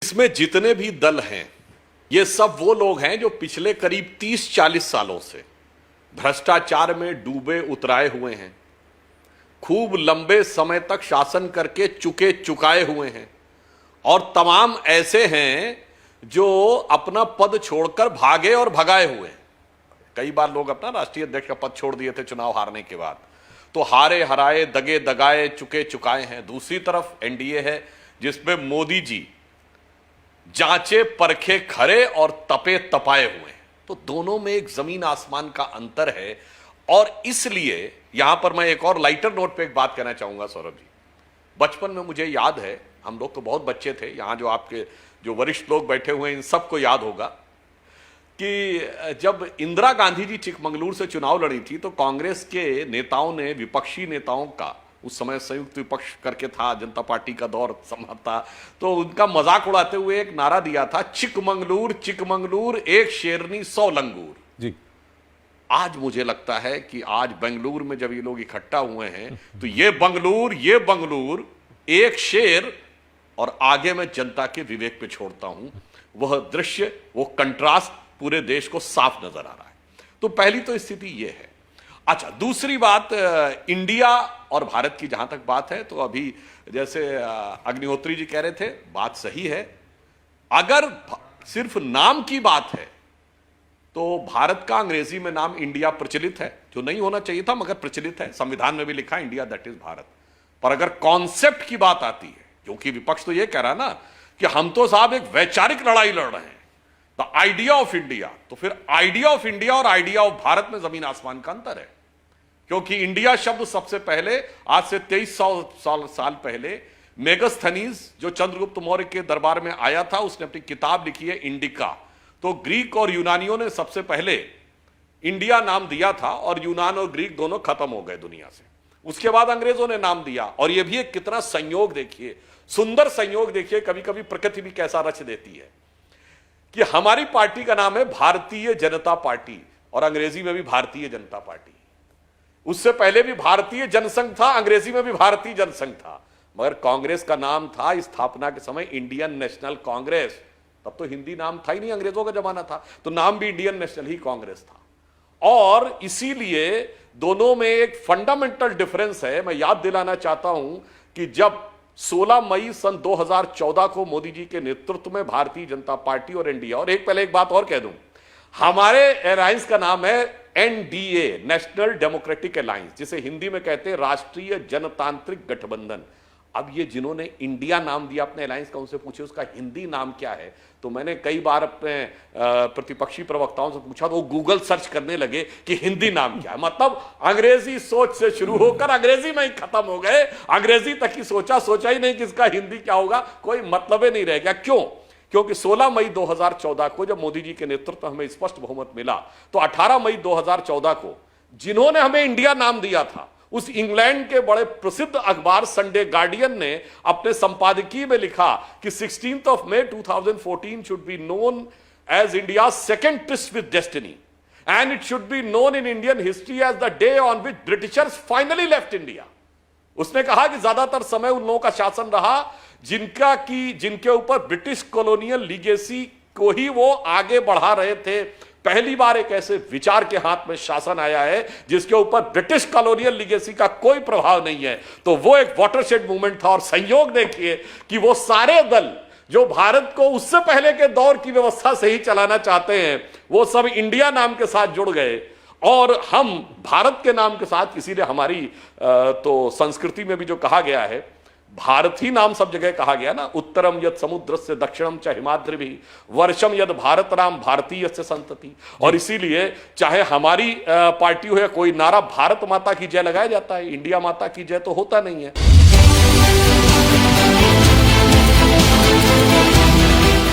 इसमें जितने भी दल हैं ये सब वो लोग हैं जो पिछले करीब 30-40 सालों से भ्रष्टाचार में डूबे उतराए हुए हैं, खूब लंबे समय तक शासन करके चुके चुकाए हुए हैं और तमाम ऐसे हैं जो अपना पद छोड़कर भागे और भगाए हुए हैं। कई बार लोग अपना राष्ट्रीय अध्यक्ष का पद छोड़ दिए थे चुनाव हारने के बाद, तो हारे हराए दगे दगाए चुके चुकाए हैं। दूसरी तरफ एनडीए है जिसमें मोदी जी जांचे परखे खरे और तपे तपाए हुए हैं। तो दोनों में एक जमीन आसमान का अंतर है। और इसलिए यहां पर मैं एक और लाइटर नोट पे एक बात कहना चाहूंगा सौरभ जी। बचपन में मुझे याद है, हम लोग तो बहुत बच्चे थे, यहां जो आपके जो वरिष्ठ लोग बैठे हुए हैं इन सबको याद होगा कि जब इंदिरा गांधी जी चिकमंगलूर से चुनाव लड़ी थी तो कांग्रेस के नेताओं ने, विपक्षी नेताओं का, उस समय संयुक्त विपक्ष करके था, जनता पार्टी का दौर संभव था, तो उनका मजाक उड़ाते हुए एक नारा दिया था, चिकमंगलूर चिकमंगलूर एक शेरनी 100 लंगूर जी। आज मुझे लगता है कि आज बेंगलुरु में जब ये लोग इकट्ठा हुए हैं तो ये बंगलूर एक शेर, और आगे मैं जनता के विवेक पे छोड़ता हूं, वह दृश्य, वो कंट्रास्ट पूरे देश को साफ नजर आ रहा है। तो पहली तो स्थिति यह है। अच्छा, दूसरी बात, इंडिया और भारत की जहां तक बात है, तो अभी जैसे अग्निहोत्री जी कह रहे थे, बात सही है। अगर सिर्फ नाम की बात है तो भारत का अंग्रेजी में नाम इंडिया प्रचलित है, जो नहीं होना चाहिए था मगर प्रचलित है, संविधान में भी लिखा है इंडिया दैट इज भारत। पर अगर कॉन्सेप्ट की बात आती है, क्योंकि विपक्ष तो यह कह रहा ना कि हम तो साहब एक वैचारिक लड़ाई लड़ रहे हैं, द आइडिया ऑफ इंडिया, तो फिर आइडिया ऑफ इंडिया और आइडिया ऑफ भारत में जमीन आसमान का अंतर है। क्योंकि इंडिया शब्द सबसे पहले, आज से 2300 साल पहले, मेगस्थनीज जो चंद्रगुप्त मौर्य के दरबार में आया था, उसने अपनी किताब लिखी है इंडिका। तो ग्रीक और यूनानियों ने सबसे पहले इंडिया नाम दिया था और यूनान और ग्रीक दोनों खत्म हो गए दुनिया से। उसके बाद अंग्रेजों ने नाम दिया। और यह भी एक कितना संयोग देखिए, सुंदर संयोग देखिए, कभी कभी प्रकृति भी कैसा रच देती है कि हमारी पार्टी का नाम है भारतीय जनता पार्टी और अंग्रेजी में भी भारतीय जनता पार्टी। उससे पहले भी भारतीय जनसंघ था, अंग्रेजी में भी भारतीय जनसंघ था, मगर कांग्रेस का नाम था स्थापना के समय इंडियन नेशनल कांग्रेस। तब तो हिंदी नाम था ही नहीं, अंग्रेजों का जमाना था, तो नाम भी इंडियन नेशनल ही कांग्रेस था। और इसीलिए दोनों में एक फंडामेंटल डिफरेंस है। मैं याद दिलाना चाहता हूं कि जब 16 मई सन 2014 को मोदी जी के नेतृत्व में भारतीय जनता पार्टी और एनडीए, और पहले एक बात और कह दूं, हमारे अलायंस का नाम है एनडीए, नेशनल डेमोक्रेटिक अलायंस, जिसे हिंदी में कहते हैं राष्ट्रीय जनतांत्रिक गठबंधन। अब ये जिन्होंने इंडिया नाम दिया अपने अलायंस का, उनसे पूछे उसका हिंदी नाम क्या है। तो मैंने कई बार अपने प्रतिपक्षी प्रवक्ताओं से पूछा तो वो गूगल सर्च करने लगे कि हिंदी नाम क्या है। मतलब अंग्रेजी सोच से शुरू होकर अंग्रेजी में ही खत्म हो गए, अंग्रेजी तक ही सोचा ही नहीं कि इसका हिंदी क्या होगा, कोई मतलब ही नहीं रह गया। क्यों? क्योंकि 16 मई 2014 को जब मोदी जी के नेतृत्व में हमें स्पष्ट बहुमत मिला, तो 18 मई 2014 को जिन्होंने हमें इंडिया नाम दिया था, उस इंग्लैंड के बड़े प्रसिद्ध अखबार संडे गार्डियन ने अपने संपादकीय में लिखा कि 16 May 2014 should be known as India second tryst with destiny and it should be known in Indian history as the day on which Britishers finally left India. उसने कहा कि ज्यादातर समय उन लोगों का शासन रहा जिनके ऊपर ब्रिटिश कॉलोनियल लीगेसी को ही वो आगे बढ़ा रहे थे। पहली बार एक ऐसे विचार के हाथ में शासन आया है जिसके ऊपर ब्रिटिश कॉलोनियल लीगेसी का कोई प्रभाव नहीं है। तो वो एक वाटरशेड मूवमेंट था। और संयोग देखिए कि वो सारे दल जो भारत को उससे पहले के दौर की व्यवस्था से ही चलाना चाहते हैं, वो सब इंडिया नाम के साथ जुड़ गए और हम भारत के नाम के साथ। इसीलिए हमारी तो संस्कृति में भी जो कहा गया है, भारत ही नाम सब जगह कहा गया ना, उत्तरम यद समुद्र से दक्षिणम च हिमाद्रि भी वर्षम यद भारत नाम भारतीय से संतति। और इसीलिए चाहे हमारी पार्टी हो या कोई नारा भारत माता की जय लगाया जाता है, इंडिया माता की जय तो होता नहीं है।